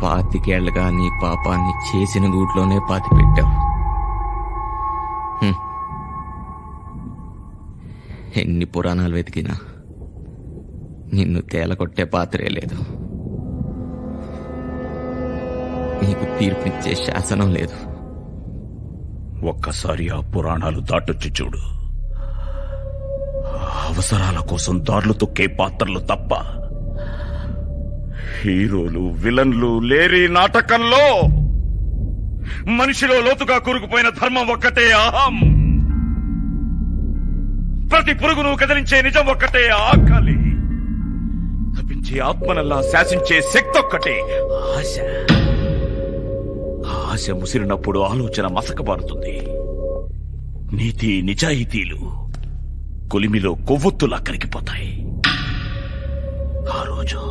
25 నీ పాపాన్ని చేసిన గూట్లోనే పాతి పెట్టావు. ఎన్ని పురాణాలు వెతికినా నిన్ను తేలకొట్టే పాత్రే లేదు. నీకు తీర్పిచ్చే శాసనం లేదు. ఒక్కసారి ఆ పురాణాలు దాటొచ్చి చూడు. అవసరాల కోసం దారులు తొక్కే పాత్రలు తప్ప హీరోలు విలన్లు లేరి నాటకంలో మనిషిలో లోతుగా కూరుకుపోయిన ధర్మం ఒక్కటే అహం. ప్రతి పురుగును కదిలించే నిజం ఒక్కటే ఆకలి. తప్పించే ఆత్మనల్లా శాసించే శక్తి ఒక్కటే ఆశ. ఆశ ముసిరినప్పుడు ఆలోచన మసకబారుతుంది. నీతి నిజాయితీలు కొలిమిలో కొవ్వొత్తులా కరిగిపోతాయి. ఆ రోజు